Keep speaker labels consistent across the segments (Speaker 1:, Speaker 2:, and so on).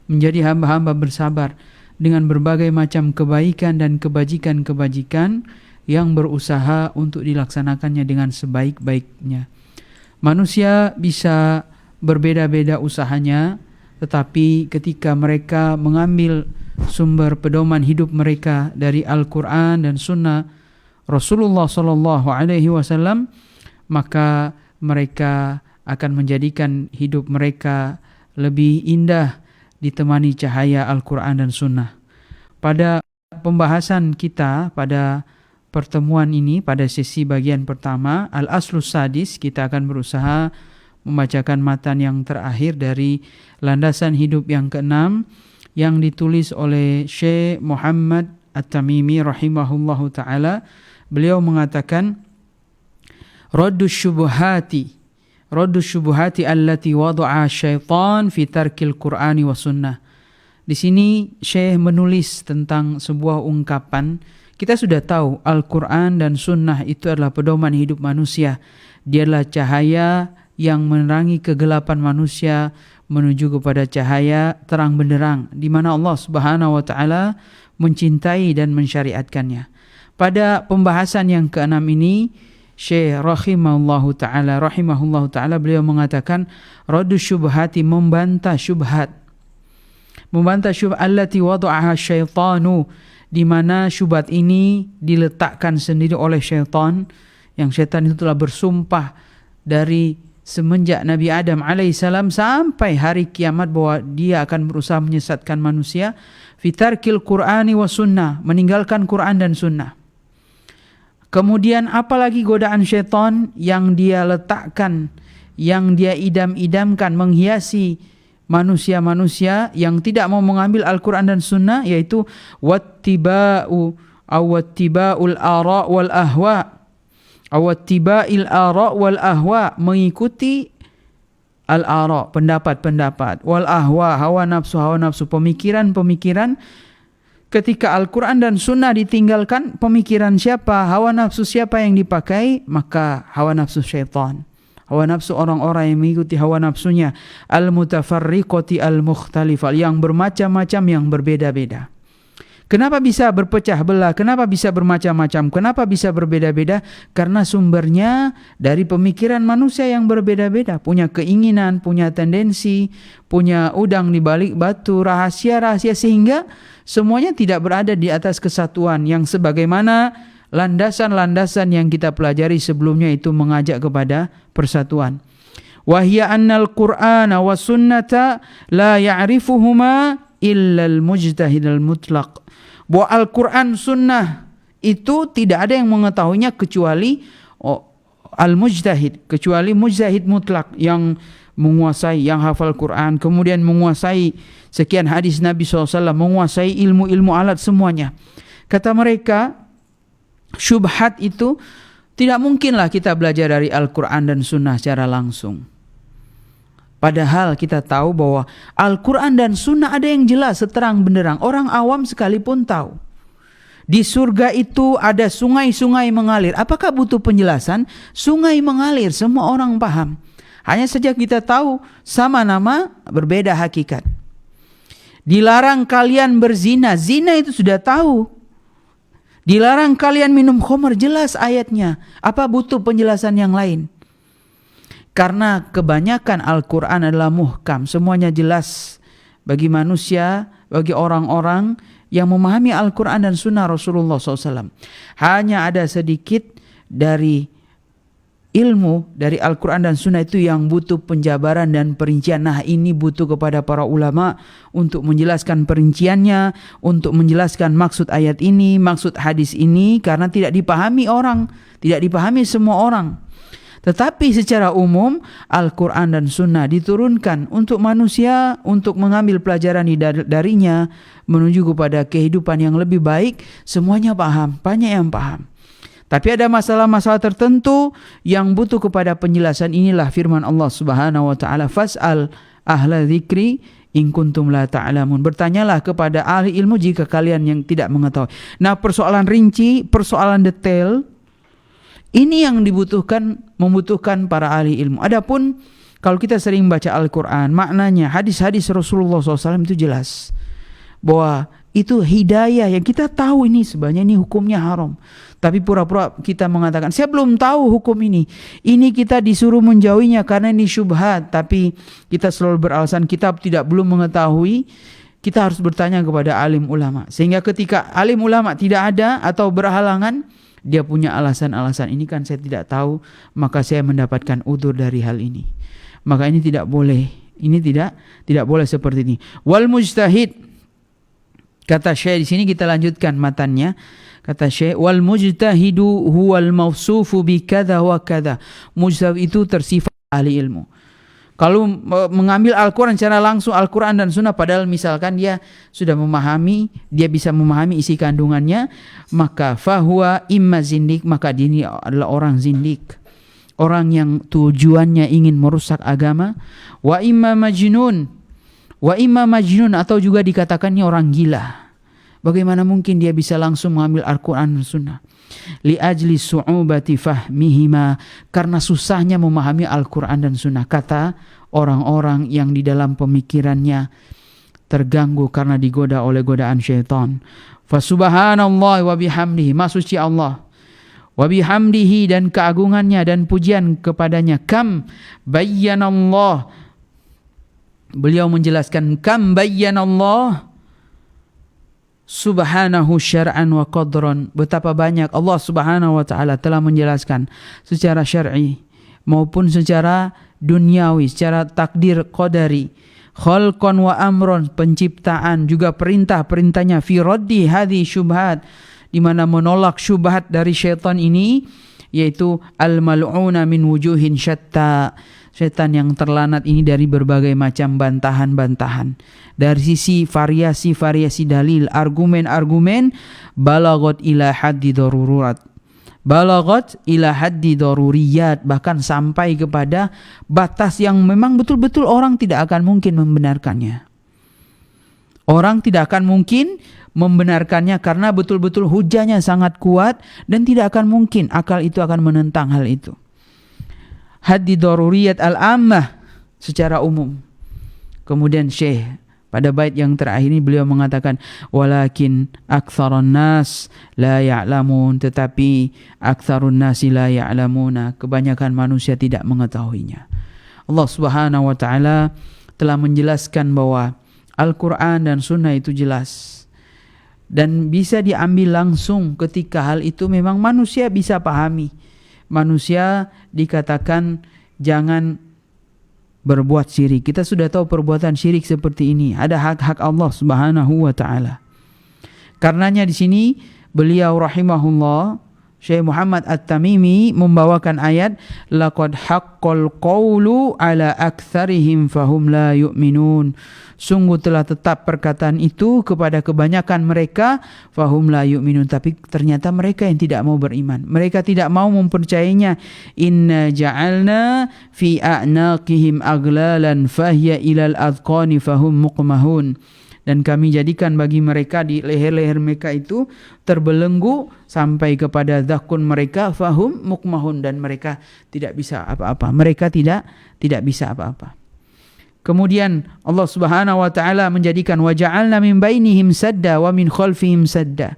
Speaker 1: menjadi hamba-hamba bersabar dengan berbagai macam kebaikan dan kebajikan-kebajikan yang berusaha untuk dilaksanakannya dengan sebaik-baiknya. Manusia bisa berbeda-beda usahanya, tetapi ketika mereka mengambil sumber pedoman hidup mereka dari Al-Quran dan Sunnah Rasulullah SAW, maka mereka akan menjadikan hidup mereka lebih indah ditemani cahaya Al-Quran dan Sunnah. Pada pembahasan kita pada pertemuan ini, pada sesi bagian pertama, Al-Aslus Sadis, kita akan berusaha membacakan matan yang terakhir dari landasan hidup yang keenam yang ditulis oleh Syekh Muhammad At-Tamimi rahimahullahu ta'ala. Beliau mengatakan, Raddus syubuhati allati wada'a syaitan fi tarkil Qur'ani wa sunnah. Di sini Syekh menulis tentang sebuah ungkapan. Kita sudah tahu Al-Quran dan Sunnah itu adalah pedoman hidup manusia. Dia adalah cahaya yang menerangi kegelapan manusia menuju kepada cahaya terang benderang, di mana Allah Subhanahu wa taala mencintai dan mensyariatkannya. Pada pembahasan yang keenam ini, Syekh rahimahullahu taala beliau mengatakan raddus syubhati, membantah syubhat allati wada'aha syaitanu, di mana syubhat ini diletakkan sendiri oleh syaitan, yang syaitan itu telah bersumpah dari semenjak Nabi Adam alaihissalam sampai hari kiamat bahwa dia akan berusaha menyesatkan manusia. Fitarkil Qur'ani wa sunnah, meninggalkan Quran dan sunnah. Kemudian apalagi godaan syaitan yang dia letakkan, yang dia idam-idamkan menghiasi manusia-manusia yang tidak mau mengambil Al-Quran dan sunnah, yaitu wattiba'ul ara wal ahwa, awattiba'il ara wal ahwa, mengikuti al-ara, pendapat-pendapat, wal ahwa, hawa nafsu, pemikiran-pemikiran. Ketika Al-Quran dan Sunnah ditinggalkan, pemikiran siapa, hawa nafsu siapa yang dipakai? Maka hawa nafsu syaitan, hawa nafsu orang-orang yang mengikuti hawa nafsunya, al-mutafarriqati al-mukhtalifah, yang bermacam-macam, yang berbeda-beda. Kenapa bisa berpecah belah? Kenapa bisa bermacam-macam? Kenapa bisa berbeda-beda? Karena sumbernya dari pemikiran manusia yang berbeda-beda. Punya keinginan, punya tendensi, punya udang di balik batu, rahasia-rahasia, sehingga semuanya tidak berada di atas kesatuan yang sebagaimana landasan-landasan yang kita pelajari sebelumnya itu mengajak kepada persatuan. Wahya annal Qur'ana wa sunnata la ya'rifuhuma illa al-mujtahid al-mutlaq. Bahwa Al-Quran Sunnah itu tidak ada yang mengetahuinya kecuali al-mujtahid, kecuali mujtahid mutlak yang menguasai, yang hafal Quran, kemudian menguasai sekian hadis Nabi SAW, menguasai ilmu-ilmu alat semuanya. Kata mereka, syubhat itu tidak mungkinlah kita belajar dari Al-Quran dan Sunnah secara langsung. Padahal kita tahu bahwa Al-Quran dan Sunnah ada yang jelas, seterang benderang. Orang awam sekalipun tahu. Di surga itu ada sungai-sungai mengalir. Apakah butuh penjelasan? Sungai mengalir, semua orang paham. Hanya saja kita tahu sama nama, berbeda hakikat. Dilarang kalian berzina, zina itu sudah tahu. Dilarang kalian minum khamr, jelas ayatnya. Apa butuh penjelasan yang lain? Karena kebanyakan Al-Quran adalah muhkam, semuanya jelas bagi manusia, bagi orang-orang yang memahami Al-Quran dan Sunnah Rasulullah SAW. Hanya ada sedikit dari ilmu dari Al-Quran dan Sunnah itu yang butuh penjabaran dan perincian. Nah, ini butuh kepada para ulama untuk menjelaskan perinciannya, untuk menjelaskan maksud ayat ini, maksud hadis ini, karena tidak dipahami orang, tidak dipahami semua orang. Tetapi secara umum Al-Quran dan Sunnah diturunkan untuk manusia, untuk mengambil pelajaran darinya menuju kepada kehidupan yang lebih baik. Semuanya paham, banyak yang paham. Tapi ada masalah-masalah tertentu yang butuh kepada penjelasan. Inilah firman Allah Subhanahu wa taala, fas'al ahla dzikri in kuntum la ta'lamun. Bertanyalah kepada ahli ilmu jika kalian yang tidak mengetahui. Nah, persoalan rinci, persoalan detail, ini yang membutuhkan para ahli ilmu. Adapun Kalau kita sering baca Al-Quran, maknanya hadis-hadis Rasulullah SAW itu jelas bahwa itu hidayah yang kita tahu ini sebenarnya ini hukumnya haram. Tapi pura-pura kita mengatakan, saya belum tahu hukum ini. Ini kita disuruh menjauhinya karena ini syubhat. Tapi kita selalu beralasan kita belum mengetahui. Kita harus bertanya kepada alim ulama. Sehingga ketika alim ulama tidak ada atau berhalangan, dia punya alasan-alasan. Ini kan saya tidak tahu, maka saya mendapatkan udzur dari hal ini. Maka ini tidak boleh. Ini tidak boleh seperti ini. Wal mujtahid, kata Syekh di sini, kita lanjutkan matannya. Kata Syekh, wal mujtahidu huwal mausufu bi kadza wa kadza. Mujtahid itu tersifat ahli ilmu. Kalau mengambil Al-Quran secara langsung, Al-Quran dan Sunnah, padahal misalkan dia sudah memahami, dia bisa memahami isi kandungannya, maka fahuwa imma zindik, maka dia ini adalah orang zindik, orang yang tujuannya ingin merusak agama. Wa imma majnun, atau juga dikatakannya orang gila. Bagaimana mungkin dia bisa langsung mengambil Al-Quran dan Sunnah? Li ajli su'ubati fahmihima, karena susahnya memahami Al-Quran dan Sunnah. Kata orang-orang yang di dalam pemikirannya terganggu karena digoda oleh godaan syaitan. Fasubhanallah wa bihamdihi, maha suci Allah, wa bihamdihi, dan keagungannya dan pujian kepadanya. Kam bayyanallah, beliau menjelaskan, kam bayyanallah subhanahu syar'an wa qadran, betapa banyak Allah subhanahu wa ta'ala telah menjelaskan secara syar'i maupun secara duniawi, secara takdir qadari, khalqan wa amron, penciptaan, juga perintah-perintahnya, fi raddi hadhi syubhat, di mana menolak syubhat dari syaitan ini, yaitu al-mal'una min wujuhin syatta, setan yang terlanat ini dari berbagai macam bantahan-bantahan, dari sisi variasi-variasi dalil, argumen-argumen, balagot ila haddi darurat, balagot ila haddi daruriyat, bahkan sampai kepada batas yang memang betul-betul orang tidak akan mungkin membenarkannya. Orang tidak akan mungkin membenarkannya karena betul-betul hujahnya sangat kuat dan tidak akan mungkin akal itu akan menentang hal itu. Haddi daruriyat al-ammah, secara umum. Kemudian Syekh pada bait yang terakhir ini beliau mengatakan, walakin aktsarun nas la ya'lamun, tetapi aktsarun nasi la ya'lamuna, kebanyakan manusia tidak mengetahuinya. Allah Subhanahu wa taala telah menjelaskan bahwa Al-Quran dan Sunnah itu jelas dan bisa diambil langsung ketika hal itu memang manusia bisa pahami. Manusia dikatakan jangan berbuat syirik. Kita sudah tahu perbuatan syirik seperti ini. Ada hak-hak Allah Subhanahu wa taala. Karenanya di sini beliau rahimahullah, Syekh Muhammad At-Tamimi membawakan ayat, laqad haqqal qawlu ala aktsarihim fahum la yu'minun. Sungguh telah tetap perkataan itu kepada kebanyakan mereka, fahum la yu'minun, tapi ternyata mereka yang tidak mau beriman. Mereka tidak mau mempercayainya. Inna ja'alna fi a'naqihim aglalan fahiya ilal adqani fahum muqmahun. Dan kami jadikan bagi mereka di leher-leher mereka itu terbelenggu sampai kepada zakun mereka, fahum muqmahun, dan mereka tidak bisa apa-apa. Mereka tidak bisa apa-apa. Kemudian Allah Subhanahu wa taala menjadikan wa ja'alna min bainihim sadda wa min khalfihim sadda.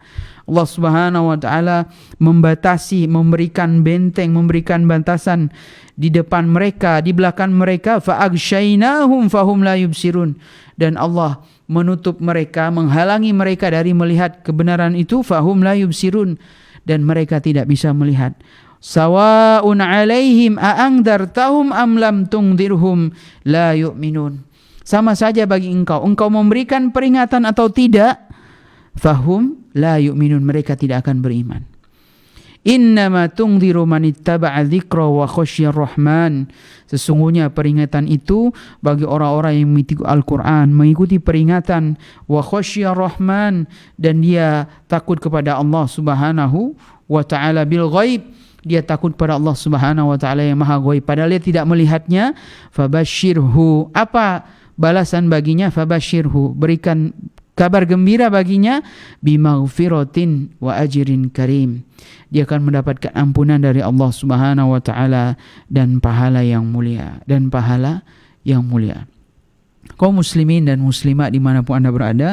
Speaker 1: Allah Subhanahu wa taala membatasi, memberikan benteng, memberikan bantasan di depan mereka, di belakang mereka, fa aghshaynahum fahum la yubsirun. Dan Allah menutup mereka, menghalangi mereka dari melihat kebenaran itu, fahum la yubsirun, dan mereka tidak bisa melihat. Sawa'un 'alaihim a'angdartahum am lam tungdirhum la yu'minun. Sama saja bagi engkau memberikan peringatan atau tidak, fahum la yu'minun, mereka tidak akan beriman. Innama tungdiru man ittaba'a dzikra wa khasyar rahman. Sesungguhnya peringatan itu bagi orang-orang yang mengikuti Al-Quran, mengikuti peringatan, wa khasyar rahman, dan dia takut kepada Allah Subhanahu wa taala bil ghaib. Dia takut pada Allah Subhanahu wa taala yang maha ghaib, padahal dia tidak melihatnya. Fabashirhu, apa balasan baginya? Fabashirhu, berikan Kabar gembira baginya bimaghfiratin wa ajrin karim. Dia akan mendapatkan ampunan dari Allah Subhanahu wa taala dan pahala yang mulia, Kaum muslimin dan muslimat dimanapun Anda berada,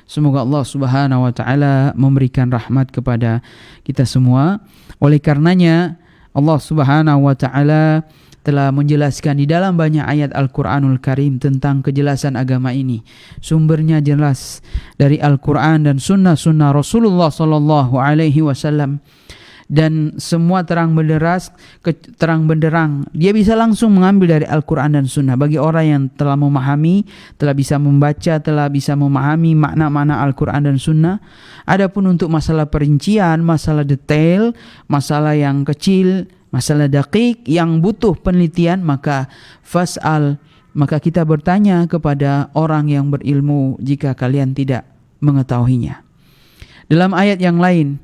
Speaker 1: semoga Allah Subhanahu wa taala memberikan rahmat kepada kita semua. Oleh karenanya Allah Subhanahu wa taala telah menjelaskan di dalam banyak ayat Al-Quranul Karim tentang kejelasan agama ini. Sumbernya jelas dari Al-Quran dan sunnah-sunnah Rasulullah Sallallahu Alaihi Wasallam. Dan semua terang benderang. Dia bisa langsung mengambil dari Al-Quran dan sunnah. Bagi orang yang telah memahami, telah bisa membaca, telah bisa memahami makna-makna Al-Quran dan sunnah. Adapun untuk masalah perincian, masalah detail, masalah yang kecil, masalah daqiq yang butuh penelitian, maka kita bertanya kepada orang yang berilmu jika kalian tidak mengetahuinya. Dalam ayat yang lain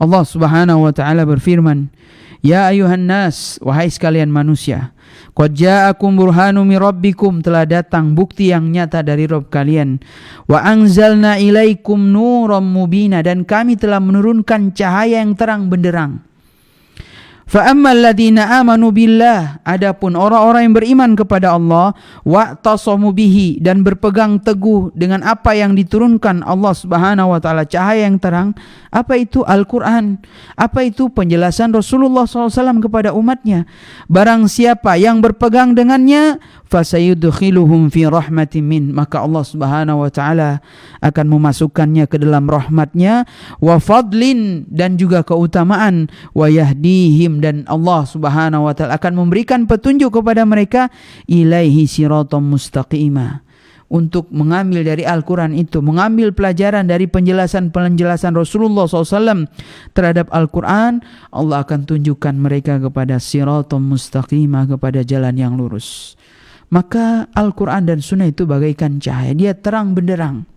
Speaker 1: Allah Subhanahu wa taala berfirman, "Ya ayuhan nas, wahai sekalian manusia, qad ja'akum burhanum mir rabbikum, telah datang bukti yang nyata dari Rabb kalian. Wa anzalna ilaikum nuram mubina, dan kami telah menurunkan cahaya yang terang benderang. Fa ammal ladzina amanu billah, adapun orang-orang yang beriman kepada Allah, wa tasamu bihi, dan berpegang teguh dengan apa yang diturunkan Allah Subhanahu wa taala, cahaya yang terang. Apa itu Al-Quran? Apa itu penjelasan Rasulullah SAW kepada umatnya? Barang siapa yang berpegang dengannya, fasayudkhiluhum fi rahmatin min, maka Allah Subhanahu wa taala akan memasukkannya ke dalam rahmatnya, wa fadlin, dan juga keutamaan, wa yahdihim, dan Allah Subhanahu wa taala akan memberikan petunjuk kepada mereka, ilaihi siratal mustaqimah, untuk mengambil dari Al-Quran itu, mengambil pelajaran dari penjelasan-penjelasan Rasulullah SAW terhadap Al-Quran. Allah akan tunjukkan mereka kepada siratal mustaqimah, kepada jalan yang lurus. Maka Al-Quran dan Sunnah itu bagaikan cahaya, dia terang benderang.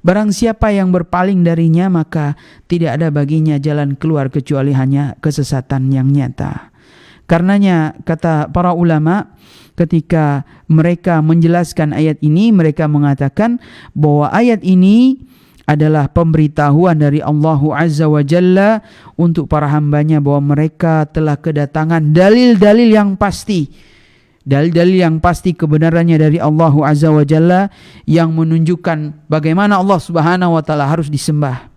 Speaker 1: Barang siapa yang berpaling darinya, maka tidak ada baginya jalan keluar kecuali hanya kesesatan yang nyata. Karenanya kata para ulama, ketika mereka menjelaskan ayat ini, mereka mengatakan bahwa ayat ini adalah pemberitahuan dari Allah Azza wa Jalla untuk para hambanya bahwa mereka telah kedatangan dalil-dalil yang pasti. Dalil-dalil yang pasti kebenarannya dari Allah Azza wa Jalla yang menunjukkan bagaimana Allah Subhanahu wa taala harus disembah.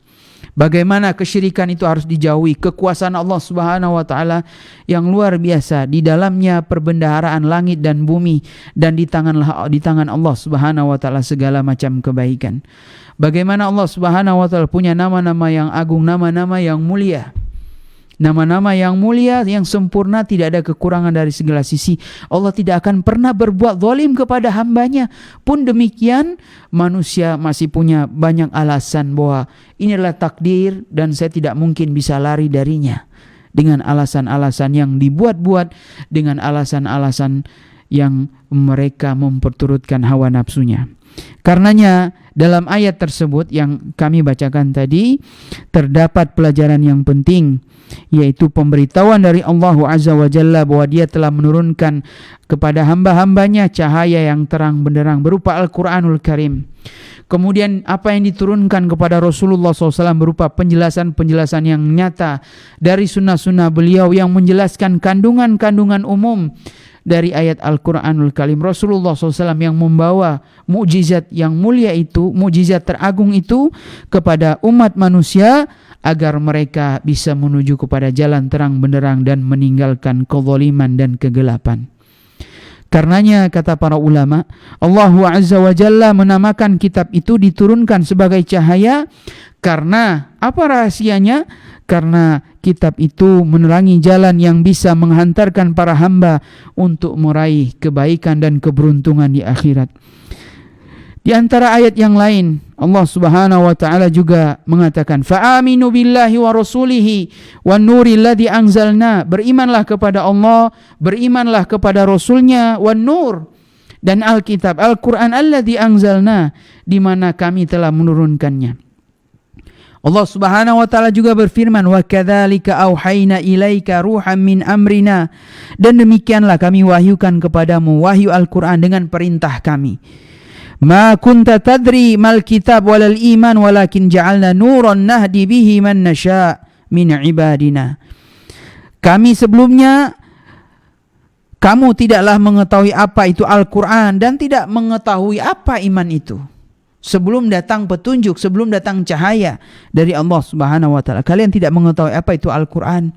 Speaker 1: Bagaimana kesyirikan itu harus dijauhi, kekuasaan Allah Subhanahu wa taala yang luar biasa, di dalamnya perbendaharaan langit dan bumi, dan di tangan Allah Subhanahu wa taala segala macam kebaikan. Bagaimana Allah Subhanahu wa taala punya nama-nama yang agung, nama-nama yang mulia. Nama-nama yang mulia, yang sempurna, tidak ada kekurangan dari segala sisi. Allah tidak akan pernah berbuat zalim kepada hambanya. Pun demikian, manusia masih punya banyak alasan bahwa inilah takdir dan saya tidak mungkin bisa lari darinya. Dengan alasan-alasan yang dibuat-buat, dengan alasan-alasan yang mereka memperturutkan hawa nafsunya. Karenanya dalam ayat tersebut yang kami bacakan tadi terdapat pelajaran yang penting, yaitu pemberitahuan dari Allah Azza wa Jalla bahwa dia telah menurunkan kepada hamba-hambanya cahaya yang terang benderang berupa Al-Quranul Karim. Kemudian apa yang diturunkan kepada Rasulullah SAW berupa penjelasan-penjelasan yang nyata dari sunnah-sunnah beliau yang menjelaskan kandungan-kandungan umum dari ayat Al-Quranul Karim. Rasulullah SAW yang membawa mukjizat yang mulia itu, mukjizat teragung itu kepada umat manusia agar mereka bisa menuju kepada jalan terang benderang dan meninggalkan kezaliman dan kegelapan. Karenanya kata para ulama, Allah Azza wa Jalla menamakan kitab itu diturunkan sebagai cahaya karena apa rahasianya? Karena kitab itu menerangi jalan yang bisa menghantarkan para hamba untuk meraih kebaikan dan keberuntungan di akhirat. Di antara ayat yang lain, Allah Subhanahu wa taala juga mengatakan, "Fa'aminu billahi wa rasulihi wan nuril ladzi anzalna." Berimanlah kepada Allah, berimanlah kepada Rasulnya, wan nur, dan Alkitab, Al-Quran alladzi anzalna, di mana kami telah menurunkannya. Allah Subhanahu wa taala juga berfirman, "Wa kadzalika auhayna ilaika ruham min amrina." Dan demikianlah kami wahyukan kepadamu wahyu Al-Quran dengan perintah kami. Ma kunta tadri mal kitab walal iman walakin ja'alna nuran nahdi bihi man nasha' min ibadina. Kami sebelumnya, kamu tidaklah mengetahui apa itu Al-Quran dan tidak mengetahui apa iman itu. Sebelum datang petunjuk, sebelum datang cahaya dari Allah Subhanahu wa taala, kalian tidak mengetahui apa itu Al-Quran,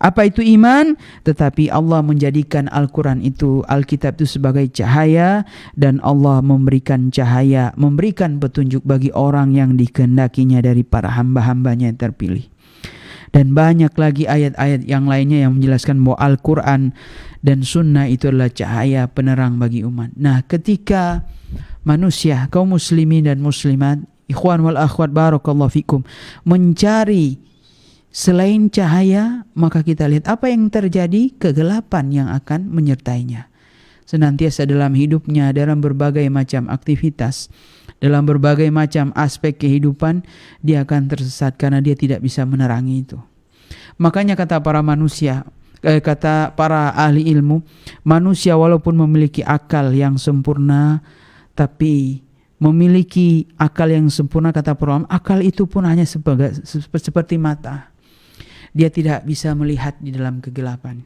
Speaker 1: apa itu iman, tetapi Allah menjadikan Al-Quran itu, Alkitab itu sebagai cahaya, dan Allah memberikan cahaya, memberikan petunjuk bagi orang yang dikehendakinya dari para hamba-hambanya yang terpilih. Dan banyak lagi ayat-ayat yang lainnya yang menjelaskan bahwa Al-Quran dan Sunnah itu adalah cahaya penerang bagi umat. Nah, ketika manusia, kaum muslimin dan muslimat, ikhwan wal akhwat barakallahu fikum, mencari selain cahaya, maka kita lihat apa yang terjadi, kegelapan yang akan menyertainya. Senantiasa dalam hidupnya, dalam berbagai macam aktivitas, dalam berbagai macam aspek kehidupan, dia akan tersesat karena dia tidak bisa menerangi itu. Makanya kata para manusia, kata para ahli ilmu, manusia walaupun memiliki akal yang sempurna, tapi memiliki akal yang sempurna, kata para ulama, akal itu pun hanya seperti mata. Dia tidak bisa melihat di dalam kegelapan.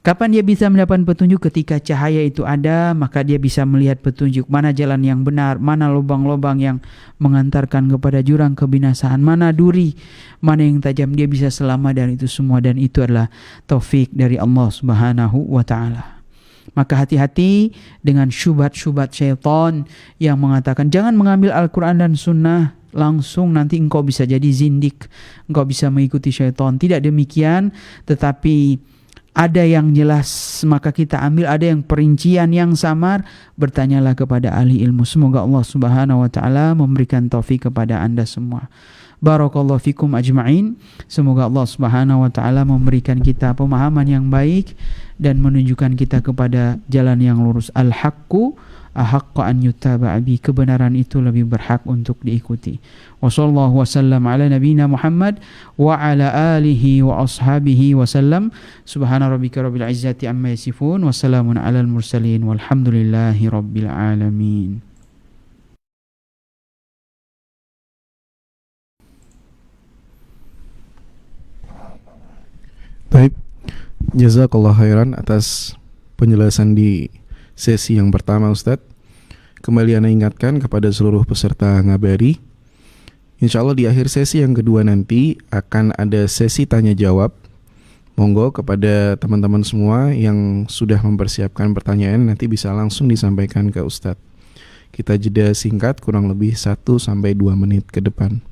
Speaker 1: Kapan dia bisa mendapatkan petunjuk? Ketika cahaya itu ada, maka dia bisa melihat petunjuk. Mana jalan yang benar, mana lubang-lubang yang mengantarkan kepada jurang kebinasaan, mana duri, mana yang tajam, dia bisa selamat dari itu semua. Dan itu adalah taufik dari Allah Subhanahu wa ta'ala. Maka hati-hati dengan syubhat-syubhat syaitan yang mengatakan jangan mengambil Al-Quran dan Sunnah, langsung nanti engkau bisa jadi zindik, engkau bisa mengikuti syaitan. Tidak demikian, tetapi ada yang jelas maka kita ambil, ada yang perincian yang samar, bertanyalah kepada ahli ilmu. Semoga Allah Subhanahu wa taala memberikan taufik kepada Anda semua. Barakallahu fikum ajma'in. Semoga Allah Subhanahu wa taala memberikan kita pemahaman yang baik dan menunjukkan kita kepada jalan yang lurus. Al-haqqu ahaqqa an yuttaba'a bi, kebenaran itu lebih berhak untuk diikuti. Wa sallallahu wasallam ala nabiyyina Muhammad wa ala alihi wa ashabihi wasallam. Subhana rabbika rabbil izzati amma yasifun wa salamun alal mursalin walhamdulillahi rabbil alamin.
Speaker 2: Baik, jazakallah khairan atas penjelasan di sesi yang pertama, Ustadz. Kembali Ana ingatkan kepada seluruh peserta Ngabari, insya Allah di akhir sesi yang kedua nanti akan ada sesi tanya jawab. Monggo kepada teman-teman semua yang sudah mempersiapkan pertanyaan, nanti bisa langsung disampaikan ke Ustadz. Kita jeda singkat kurang lebih 1-2 menit ke depan.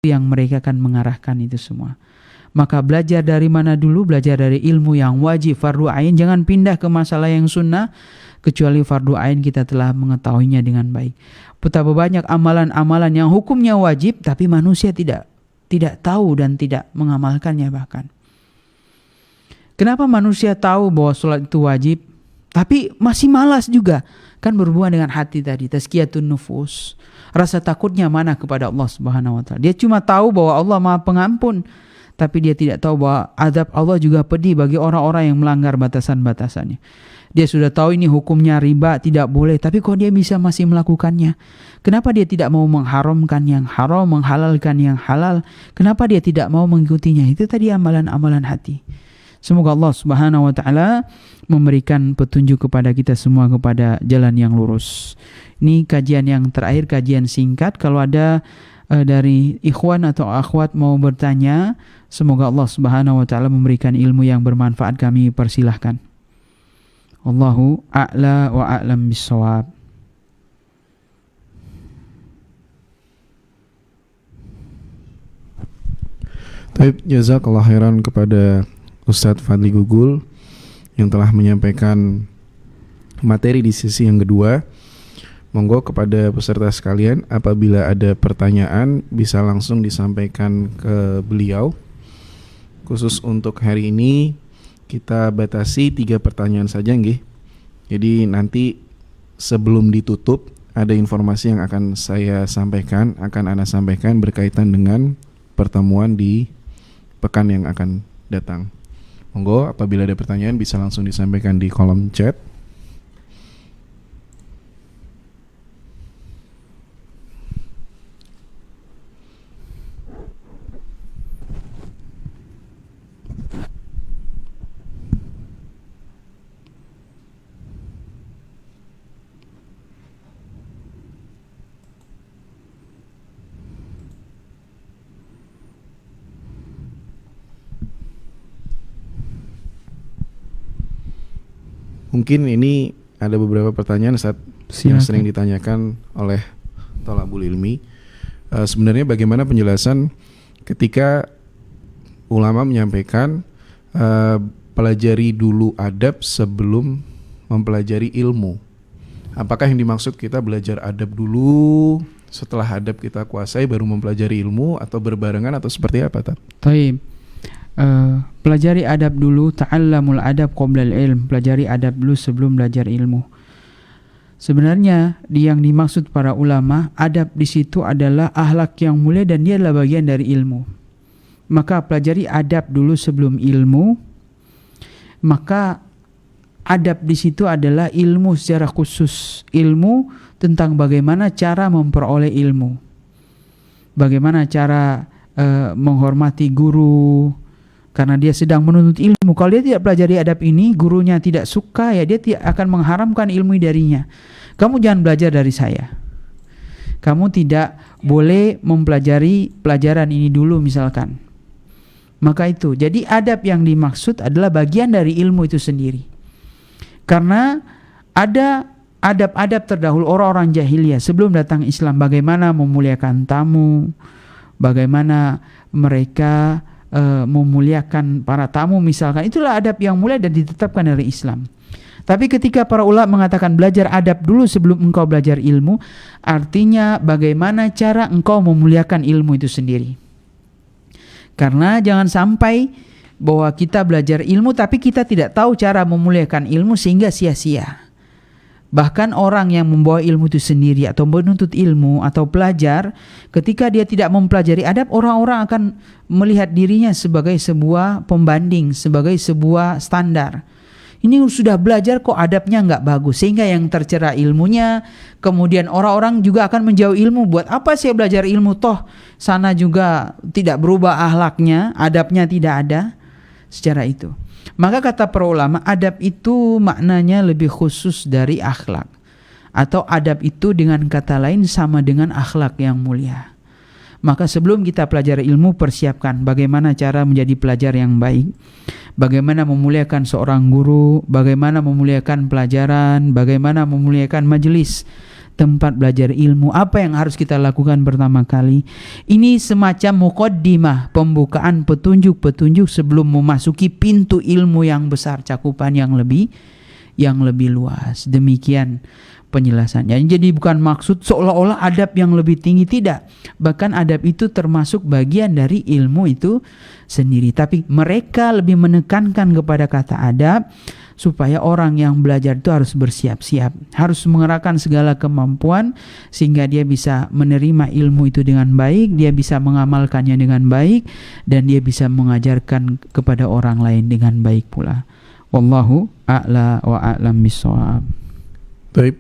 Speaker 1: yang mereka akan mengarahkan itu semua. Maka belajar dari mana dulu? Belajar dari ilmu yang wajib, fardu ain. Jangan pindah ke masalah yang sunnah, kecuali fardu ain kita telah mengetahuinya dengan baik. Betapa banyak amalan-amalan yang hukumnya wajib, tapi manusia tidak tahu dan tidak mengamalkannya bahkan. Kenapa manusia tahu bahwa sholat itu wajib, tapi masih malas juga? Kan berhubungan dengan hati tadi, tazkiyatun nufus. Rasa takutnya mana kepada Allah Subhanahu wa taala. Dia cuma tahu bahwa Allah Maha Pengampun, tapi dia tidak tahu bahwa azab Allah juga pedih bagi orang-orang yang melanggar batasan-batasannya. Dia sudah tahu ini hukumnya riba, tidak boleh, tapi kok dia bisa masih melakukannya? Kenapa dia tidak mau mengharamkan yang haram, menghalalkan yang halal? Kenapa dia tidak mau mengikutinya? Itu tadi amalan-amalan hati. Semoga Allah Subhanahu wa taala memberikan petunjuk kepada kita semua kepada jalan yang lurus. Ini kajian yang terakhir, kajian singkat. Kalau ada dari ikhwan atau akhwat mau bertanya, semoga Allah Subhanahu wa taala memberikan ilmu yang bermanfaat, kami persilahkan. Wallahu a'la wa a'lam bissawab.
Speaker 2: Baik, jazakallah khairan kepada Ustadz Fadli Gugul yang telah menyampaikan materi di sesi yang kedua. Monggo kepada peserta sekalian, apabila ada pertanyaan bisa langsung disampaikan ke beliau. Khusus untuk hari ini kita batasi 3 pertanyaan saja nggih. Jadi nanti sebelum ditutup ada informasi yang akan Ana sampaikan berkaitan dengan pertemuan di pekan yang akan datang. Monggo apabila ada pertanyaan bisa langsung disampaikan di kolom chat. Mungkin ini ada beberapa pertanyaan Ustaz yang sering ditanyakan oleh thalabul ilmi. Sebenarnya bagaimana penjelasan ketika ulama menyampaikan pelajari dulu adab sebelum mempelajari ilmu. Apakah yang dimaksud kita belajar adab dulu, setelah adab kita kuasai baru mempelajari ilmu, atau berbarengan, atau seperti apa?
Speaker 1: Taib. Pelajari adab dulu, ta'allamul adab qoblal ilm. Pelajari adab dulu sebelum belajar ilmu. Sebenarnya yang dimaksud para ulama, adab di situ adalah akhlak yang mulia dan dia adalah bagian dari ilmu. Maka pelajari adab dulu sebelum ilmu. Maka adab di situ adalah ilmu secara khusus, ilmu tentang bagaimana cara memperoleh ilmu, bagaimana cara menghormati guru, karena dia sedang menuntut ilmu. Kalau dia tidak pelajari adab ini, gurunya tidak suka, ya dia tidak akan mengharamkan ilmu darinya. Kamu jangan belajar dari saya. Kamu tidak boleh mempelajari pelajaran ini dulu misalkan. Maka itu, jadi adab yang dimaksud adalah bagian dari ilmu itu sendiri. Karena ada adab-adab terdahulu orang-orang jahiliyah sebelum datang Islam. Bagaimana memuliakan tamu, bagaimana mereka memuliakan para tamu misalkan. Itulah adab yang mulia dan ditetapkan dari Islam. Tapi ketika para ulama mengatakan belajar adab dulu sebelum engkau belajar ilmu, artinya bagaimana cara engkau memuliakan ilmu itu sendiri. Karena jangan sampai bahwa kita belajar ilmu tapi kita tidak tahu cara memuliakan ilmu sehingga sia-sia. Bahkan orang yang membawa ilmu itu sendiri atau menuntut ilmu atau pelajar, ketika dia tidak mempelajari adab, orang-orang akan melihat dirinya sebagai sebuah pembanding, sebagai sebuah standar. Ini sudah belajar kok adabnya nggak bagus, sehingga yang tercera ilmunya. Kemudian orang-orang juga akan menjauh ilmu. Buat apa sih belajar ilmu, toh sana juga tidak berubah akhlaknya, adabnya tidak ada. Secara itu, maka kata para ulama, adab itu maknanya lebih khusus dari akhlak. Atau adab itu dengan kata lain sama dengan akhlak yang mulia. Maka sebelum kita pelajari ilmu, persiapkan bagaimana cara menjadi pelajar yang baik, bagaimana memuliakan seorang guru, bagaimana memuliakan pelajaran, bagaimana memuliakan majelis. tempat belajar ilmu. Apa yang harus kita lakukan pertama kali? Ini semacam muqaddimah, pembukaan petunjuk-petunjuk sebelum memasuki pintu ilmu yang besar, cakupan yang lebih luas. Demikian penjelasannya. Jadi bukan maksud seolah-olah adab yang lebih tinggi, tidak. Bahkan adab itu termasuk bagian dari ilmu itu sendiri. Tapi mereka lebih menekankan kepada kata adab supaya orang yang belajar itu harus bersiap-siap, harus mengerahkan segala kemampuan sehingga dia bisa menerima ilmu itu dengan baik, dia bisa mengamalkannya dengan baik, dan dia bisa mengajarkan kepada orang lain dengan baik pula. Wallahu a'la wa a'lam bissawab.
Speaker 2: Baik,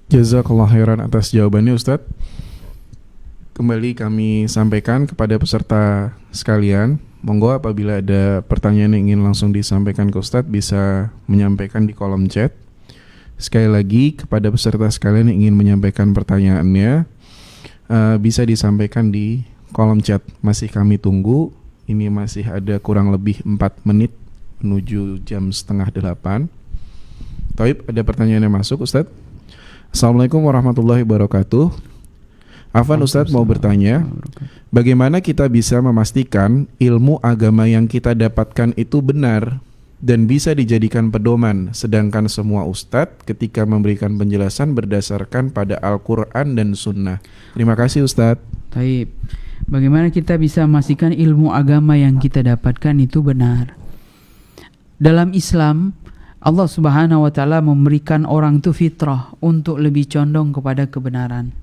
Speaker 2: jazakallah khairan atas jawabannya Ustadz. Kembali kami sampaikan kepada peserta sekalian, monggo apabila ada pertanyaan yang ingin langsung disampaikan ke Ustadz bisa menyampaikan di kolom chat. Sekali lagi kepada peserta sekalian yang ingin menyampaikan pertanyaannya, bisa disampaikan di kolom chat. Masih kami tunggu, ini masih ada kurang lebih 4 menit menuju jam 7:30. Taib, ada pertanyaan yang masuk Ustadz. Assalamualaikum warahmatullahi wabarakatuh. Afan, Ustadz mau bertanya, bagaimana kita bisa memastikan ilmu agama yang kita dapatkan itu benar dan bisa dijadikan pedoman, sedangkan semua Ustadz ketika memberikan penjelasan berdasarkan pada Al-Quran dan Sunnah. Terima kasih Ustadz.
Speaker 1: Taib, bagaimana kita bisa memastikan ilmu agama yang kita dapatkan itu benar? Dalam Islam, Allah Subhanahu wa taala memberikan orang itu fitrah untuk lebih condong kepada kebenaran.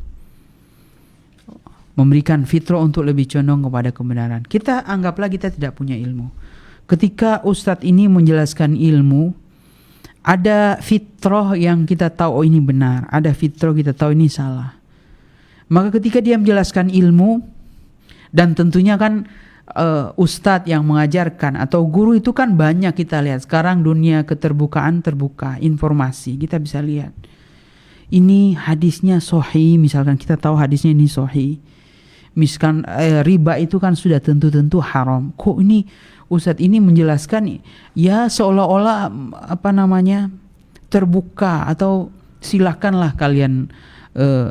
Speaker 1: Memberikan fitrah untuk lebih condong kepada kebenaran. Kita anggaplah kita tidak punya ilmu. Ketika ustadz ini menjelaskan ilmu, ada fitrah yang kita tahu ini benar, ada fitrah kita tahu ini salah. Maka ketika dia menjelaskan ilmu, dan tentunya kan ustadz yang mengajarkan atau guru itu kan banyak kita lihat. Sekarang dunia keterbukaan terbuka, informasi kita bisa lihat. Ini hadisnya sahih, misalkan kita tahu hadisnya ini sahih. Misalkan riba itu kan sudah tentu-tentu haram. Kok ini ustadz ini menjelaskan ya seolah-olah terbuka, atau silakanlah kalian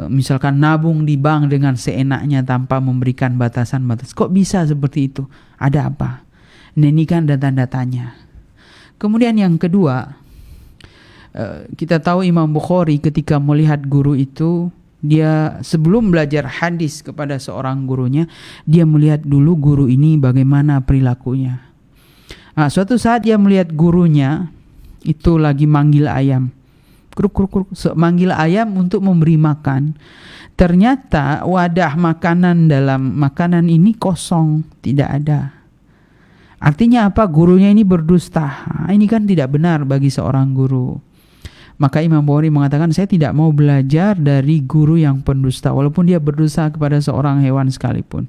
Speaker 1: misalkan nabung di bank dengan seenaknya tanpa memberikan batasan-batasan. Kok bisa seperti itu? Ada apa? Nah, ini kan data-datanya. Kemudian yang kedua, kita tahu Imam Bukhari ketika melihat guru itu, dia sebelum belajar hadis kepada seorang gurunya, dia melihat dulu guru ini bagaimana perilakunya. Nah, suatu saat dia melihat gurunya itu lagi manggil ayam. Kruk, manggil ayam untuk memberi makan. Ternyata wadah makanan dalam makanan ini kosong, tidak ada. Artinya apa? Gurunya ini berdusta. Ini kan tidak benar bagi seorang guru. Maka Imam Bukhari mengatakan, saya tidak mau belajar dari guru yang pendusta, walaupun dia berdusta kepada seorang hewan sekalipun.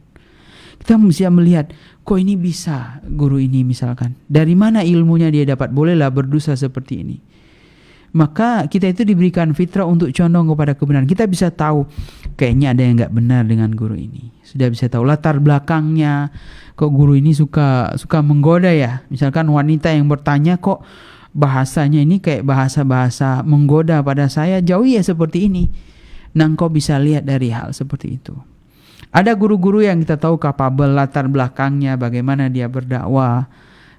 Speaker 1: Kita mesti melihat, kok ini bisa guru ini misalkan. Dari mana ilmunya dia dapat? Bolehlah berdusta seperti ini. Maka kita itu diberikan fitrah untuk condong kepada kebenaran. Kita bisa tahu kayaknya ada yang gak benar dengan guru ini. Sudah bisa tahu latar belakangnya. Kok guru ini suka menggoda ya. Misalkan wanita yang bertanya, kok bahasanya ini kayak bahasa-bahasa menggoda pada saya. Jauh ya seperti ini. Nah, engkau bisa lihat dari hal seperti itu. Ada guru-guru yang kita tahu kapabel latar belakangnya, bagaimana dia berdakwah,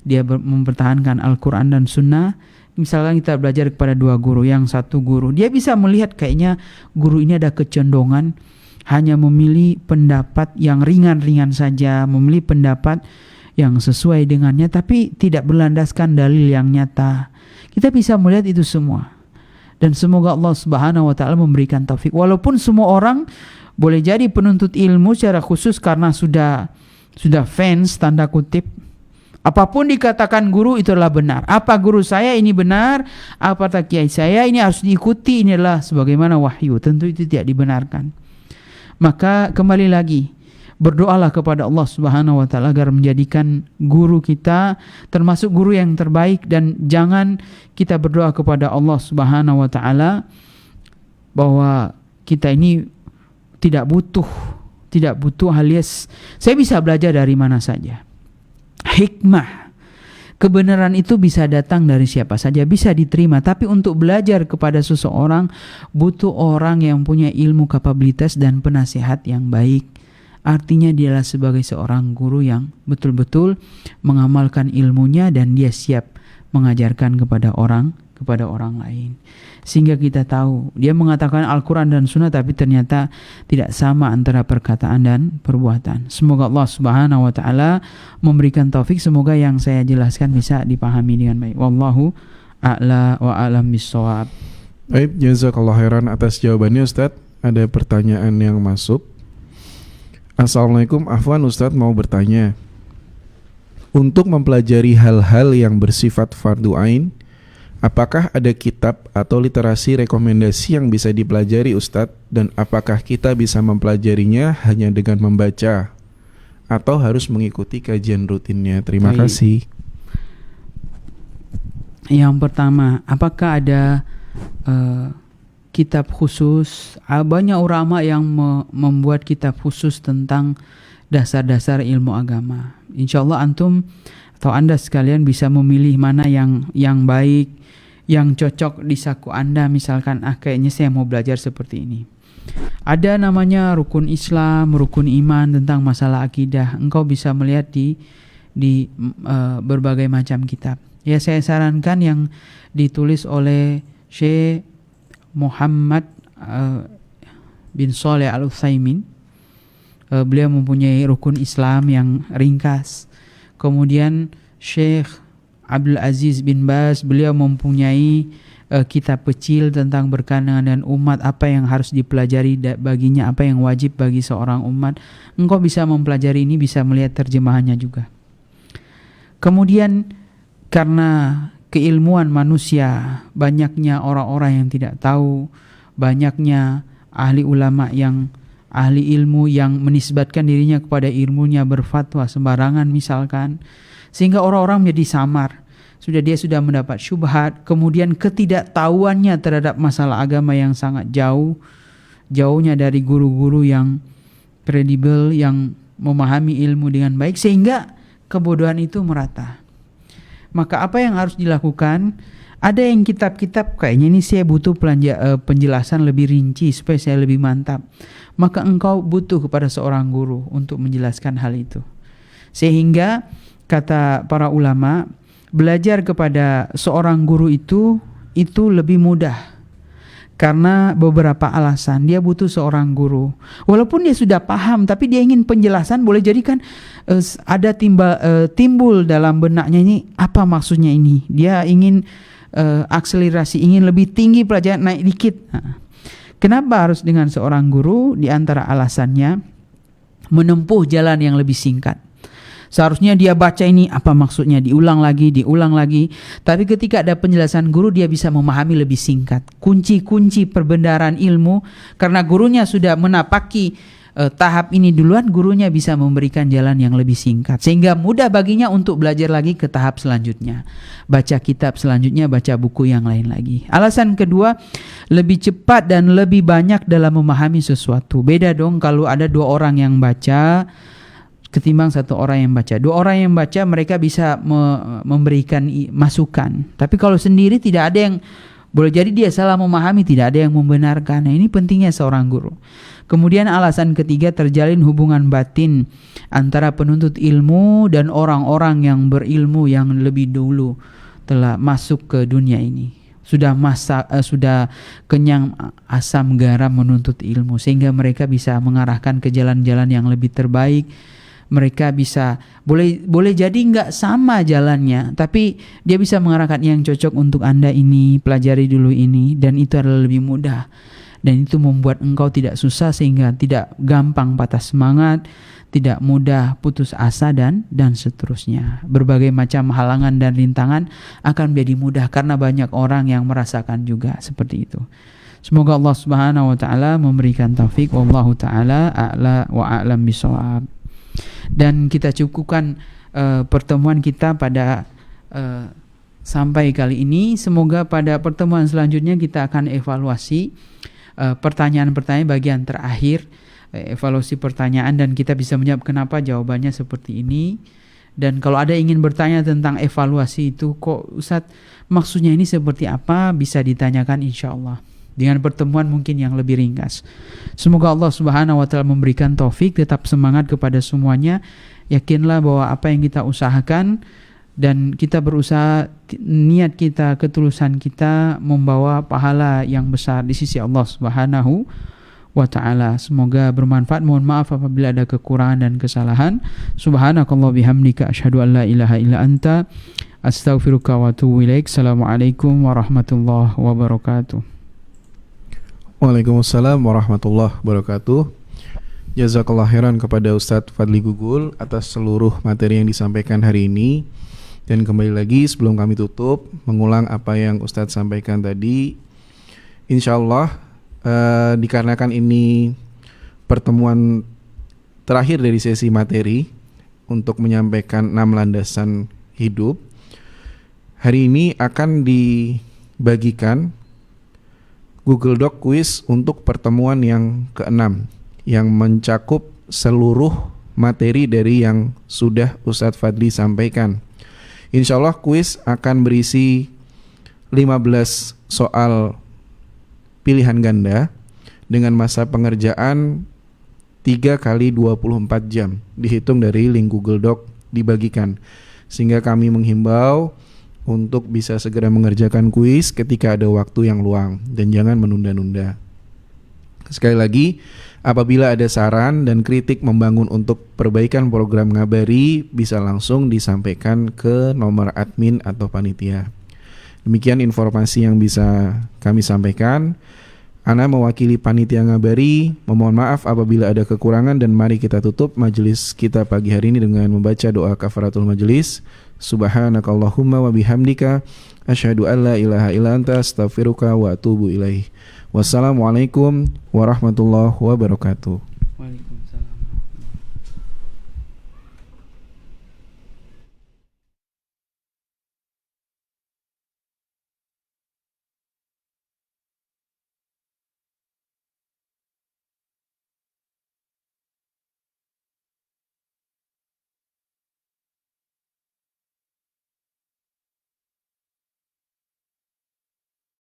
Speaker 1: dia mempertahankan Al-Quran dan Sunnah. Misalkan kita belajar kepada dua guru, yang satu guru dia bisa melihat kayaknya guru ini ada kecenderungan hanya memilih pendapat yang ringan-ringan saja, memilih pendapat yang sesuai dengannya, tapi tidak berlandaskan dalil yang nyata. Kita bisa melihat itu semua. Dan semoga Allah Subhanahu wa taala memberikan taufik. Walaupun semua orang boleh jadi penuntut ilmu secara khusus karena sudah fans tanda kutip. Apapun dikatakan guru itulah benar. Apa guru saya ini benar, apa kiai saya ini harus diikuti, inilah sebagaimana wahyu. Tentu itu tidak dibenarkan. Maka kembali lagi, berdoalah kepada Allah Subhanahu wa taala agar menjadikan guru kita termasuk guru yang terbaik, dan jangan kita berdoa kepada Allah Subhanahu wa taala bahwa kita ini tidak butuh alias saya bisa belajar dari mana saja. Hikmah. Kebenaran itu bisa datang dari siapa saja, bisa diterima. Tapi untuk belajar kepada seseorang butuh orang yang punya ilmu, kapabilitas dan penasehat yang baik. Artinya dialah sebagai seorang guru yang betul-betul mengamalkan ilmunya dan dia siap mengajarkan kepada orang lain. Sehingga kita tahu, dia mengatakan Al-Quran dan Sunnah tapi ternyata tidak sama antara perkataan dan perbuatan. Semoga Allah Subhanahu wa Ta'ala memberikan taufik. Semoga yang saya jelaskan bisa dipahami dengan baik. Wallahu a'la wa a'lam bissawab.
Speaker 2: Baik, jazakallah khairan atas jawabannya Ustadz. Ada pertanyaan yang masuk. Assalamualaikum, Afwan Ustadz mau bertanya. Untuk mempelajari hal-hal yang bersifat fardu ain, apakah ada kitab atau literasi rekomendasi yang bisa dipelajari Ustadz? Dan apakah kita bisa mempelajarinya hanya dengan membaca atau harus mengikuti kajian rutinnya? Terima kasih.
Speaker 1: Yang pertama, apakah ada kitab khusus? Banyak ulama yang membuat kitab khusus tentang dasar-dasar ilmu agama. Insyaallah antum atau anda sekalian bisa memilih mana yang baik, yang cocok di saku anda. Misalkan kayaknya saya mau belajar seperti ini. Ada namanya rukun Islam, rukun iman, tentang masalah akidah. Engkau bisa melihat di berbagai macam kitab. Ya, saya sarankan yang ditulis oleh Syekh Muhammad bin Shalih Al-Utsaimin. Beliau mempunyai rukun Islam yang ringkas. Kemudian Syekh Abdul Aziz bin Baz, beliau mempunyai kitab kecil tentang berkenaan dengan umat, apa yang harus dipelajari baginya, apa yang wajib bagi seorang umat. Engkau bisa mempelajari ini, bisa melihat terjemahannya juga. Kemudian karena keilmuan manusia, banyaknya orang-orang yang tidak tahu, banyaknya ahli ulama yang ahli ilmu yang menisbatkan dirinya kepada ilmunya berfatwa sembarangan misalkan, sehingga orang-orang menjadi samar. Dia sudah mendapat syubhat, kemudian ketidaktahuannya terhadap masalah agama yang sangat jauhnya dari guru-guru yang kredibel, yang memahami ilmu dengan baik, sehingga kebodohan itu merata. Maka apa yang harus dilakukan? Ada yang kitab-kitab kayaknya ini saya butuh penjelasan lebih rinci supaya saya lebih mantap. Maka engkau butuh kepada seorang guru untuk menjelaskan hal itu. Sehingga kata para ulama, belajar kepada seorang guru itu lebih mudah. Karena beberapa alasan, dia butuh seorang guru. Walaupun dia sudah paham, tapi dia ingin penjelasan, boleh jadi kan ada timbul dalam benaknya ini, apa maksudnya ini? Dia ingin akselerasi, ingin lebih tinggi pelajaran, naik dikit. Kenapa harus dengan seorang guru? Di antara alasannya, menempuh jalan yang lebih singkat. Seharusnya dia baca ini apa maksudnya, diulang lagi. Tapi ketika ada penjelasan guru, dia bisa memahami lebih singkat. Kunci-kunci perbendaharaan ilmu, karena gurunya sudah menapaki tahap ini duluan, gurunya bisa memberikan jalan yang lebih singkat. Sehingga mudah baginya untuk belajar lagi ke tahap selanjutnya. Baca kitab selanjutnya, baca buku yang lain lagi. Alasan kedua, lebih cepat dan lebih banyak dalam memahami sesuatu. Beda dong kalau ada 2 orang yang baca ketimbang 1 orang yang baca. 2 orang yang baca mereka bisa memberikan masukan. Tapi kalau sendiri tidak ada yang, boleh jadi dia salah memahami, tidak ada yang membenarkan. Nah, ini pentingnya seorang guru. Kemudian alasan ketiga, terjalin hubungan batin antara penuntut ilmu dan orang-orang yang berilmu yang lebih dulu telah masuk ke dunia ini. Sudah kenyang asam garam menuntut ilmu, sehingga mereka bisa mengarahkan ke jalan-jalan yang lebih terbaik. Mereka bisa boleh jadi nggak sama jalannya, tapi dia bisa mengarahkan yang cocok untuk Anda ini, pelajari dulu ini, dan itu adalah lebih mudah. Dan itu membuat engkau tidak susah, sehingga tidak gampang patah semangat, tidak mudah putus asa, dan seterusnya. Berbagai macam halangan dan rintangan akan menjadi mudah karena banyak orang yang merasakan juga seperti itu. Semoga Allah Subhanahu wa taala memberikan taufik. Wallahu taala a'la wa a'lam bishawab. Dan kita cukupkan pertemuan kita pada sampai kali ini. Semoga pada pertemuan selanjutnya kita akan evaluasi pertanyaan-pertanyaan bagian terakhir, evaluasi pertanyaan, dan kita bisa menjawab kenapa jawabannya seperti ini. Dan kalau ada ingin bertanya tentang evaluasi itu, kok Ustadz maksudnya ini seperti apa, bisa ditanyakan insyaallah dengan pertemuan mungkin yang lebih ringkas. Semoga Allah Subhanahu wa taala memberikan taufik, tetap semangat kepada semuanya. Yakinlah bahwa apa yang kita usahakan dan kita berusaha, niat kita, ketulusan kita membawa pahala yang besar di sisi Allah Subhanahu wa ta'ala. Semoga bermanfaat. Mohon maaf apabila ada kekurangan dan kesalahan. Subhanakallah bihamdika asyhadu an la ilaha illa anta astaghfiruka wa atubu ilaik. Assalamualaikum warahmatullahi wabarakatuh.
Speaker 2: Waalaikumsalam warahmatullahi wabarakatuh. Jazakallah khairan kepada Ustadz Fadli Gugul atas seluruh materi yang disampaikan hari ini. Dan kembali lagi sebelum kami tutup, mengulang apa yang Ustadz sampaikan tadi. Insyaallah dikarenakan ini pertemuan terakhir dari sesi materi untuk menyampaikan 6 landasan hidup, hari ini akan dibagikan Google Doc quiz untuk pertemuan yang ke-6 yang mencakup seluruh materi dari yang sudah Ustadz Fadli sampaikan. Insyaallah quiz akan berisi 15 soal pilihan ganda dengan masa pengerjaan 3 kali 24 jam dihitung dari link Google Doc dibagikan, sehingga kami menghimbau untuk bisa segera mengerjakan kuis ketika ada waktu yang luang dan jangan menunda-nunda. Sekali lagi, apabila ada saran dan kritik membangun untuk perbaikan program Ngabari, bisa langsung disampaikan ke nomor admin atau panitia. Demikian informasi yang bisa kami sampaikan. Ana mewakili panitia Ngabari, memohon maaf apabila ada kekurangan, dan mari kita tutup majelis kita pagi hari ini dengan membaca doa kafaratul majelis. Subhanakallahumma wa bihamdika asyhadu an la ilaha illa anta astaghfiruka wa atubu ilaih. Wassalamualaikum warahmatullahi wabarakatuh.